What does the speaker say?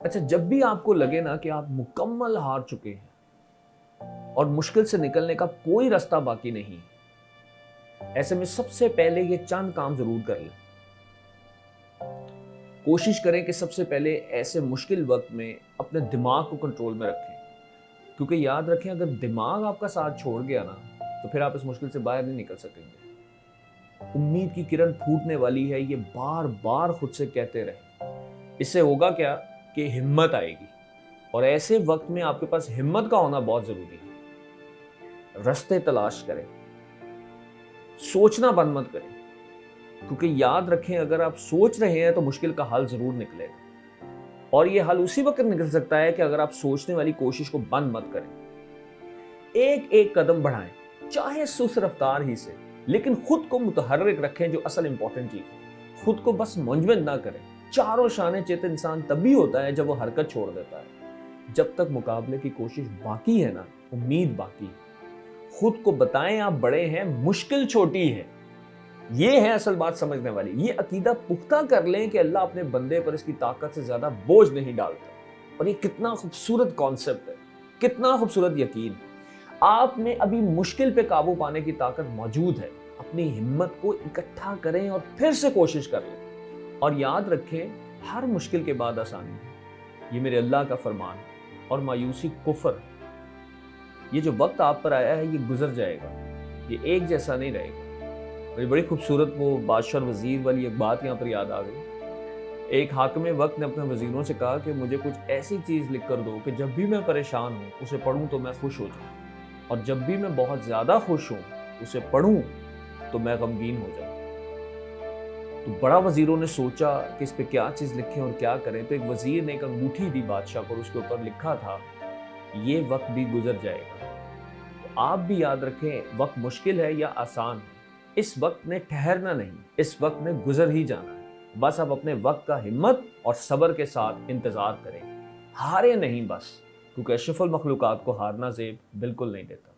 اچھا، جب بھی آپ کو لگے نا کہ آپ مکمل ہار چکے ہیں اور مشکل سے نکلنے کا کوئی راستہ باقی نہیں، ایسے میں سب سے پہلے یہ چند کام ضرور کر لیں۔ کوشش کریں کہ سب سے پہلے ایسے مشکل وقت میں اپنے دماغ کو کنٹرول میں رکھیں، کیونکہ یاد رکھیں اگر دماغ آپ کا ساتھ چھوڑ گیا نا تو پھر آپ اس مشکل سے باہر نہیں نکل سکیں گے۔ امید کی کرن پھوٹنے والی ہے، یہ بار بار خود سے کہتے رہیں۔ اس سے ہوگا کیا کہ ہمت آئے گی، اور ایسے وقت میں آپ کے پاس ہمت کا ہونا بہت ضروری ہے۔ راستے تلاش کریں، سوچنا بند مت کریں، کیونکہ یاد رکھیں اگر آپ سوچ رہے ہیں تو مشکل کا حل ضرور نکلے گا، اور یہ حل اسی وقت نکل سکتا ہے کہ اگر آپ سوچنے والی کوشش کو بند مت کریں۔ ایک ایک قدم بڑھائیں، چاہے سست رفتار ہی سے، لیکن خود کو متحرک رکھیں، جو اصل امپورٹنٹ چیز ہے۔ خود کو بس منجمد نہ کریں۔ چاروں شانے چیت انسان تبھی ہوتا ہے جب وہ حرکت چھوڑ دیتا ہے۔ جب تک مقابلے کی کوشش باقی ہے نا، امید باقی ہے۔ خود کو بتائیں آپ بڑے ہیں، مشکل چھوٹی ہے۔ یہ ہے اصل بات سمجھنے والی۔ یہ عقیدہ پختہ کر لیں کہ اللہ اپنے بندے پر اس کی طاقت سے زیادہ بوجھ نہیں ڈالتا۔ اور یہ کتنا خوبصورت کانسیپٹ ہے، کتنا خوبصورت یقین ہے۔ آپ میں ابھی مشکل پہ قابو پانے کی طاقت موجود ہے۔ اپنی ہمت کو اکٹھا کریں اور پھر سے کوشش کر لیں، اور یاد رکھیں ہر مشکل کے بعد آسانی ہے۔ یہ میرے اللہ کا فرمان ہے، اور مایوسی کفر ہے۔ یہ جو وقت آپ پر آیا ہے یہ گزر جائے گا، یہ ایک جیسا نہیں رہے گا۔ مجھے بڑی خوبصورت وہ بادشاہ اور وزیر والی ایک بات یہاں پر یاد آ گئی۔ ایک حاکم وقت نے اپنے وزیروں سے کہا کہ مجھے کچھ ایسی چیز لکھ کر دو کہ جب بھی میں پریشان ہوں اسے پڑھوں تو میں خوش ہو جاؤں، اور جب بھی میں بہت زیادہ خوش ہوں اسے پڑھوں تو میں غمگین ہو جاؤں۔ تو بڑا وزیروں نے سوچا کہ اس پہ کیا چیز لکھیں اور کیا کریں، تو ایک وزیر نے ایک انگوٹھی دی بادشاہ کو، اس کے اوپر لکھا تھا یہ وقت بھی گزر جائے گا۔ تو آپ بھی یاد رکھیں وقت مشکل ہے یا آسان ہے، اس وقت نے ٹھہرنا نہیں، اس وقت نے گزر ہی جانا ہے۔ بس آپ اپنے وقت کا ہمت اور صبر کے ساتھ انتظار کریں، ہارے نہیں بس، کیونکہ اشرف المخلوقات کو ہارنا زیب بالکل نہیں دیتا۔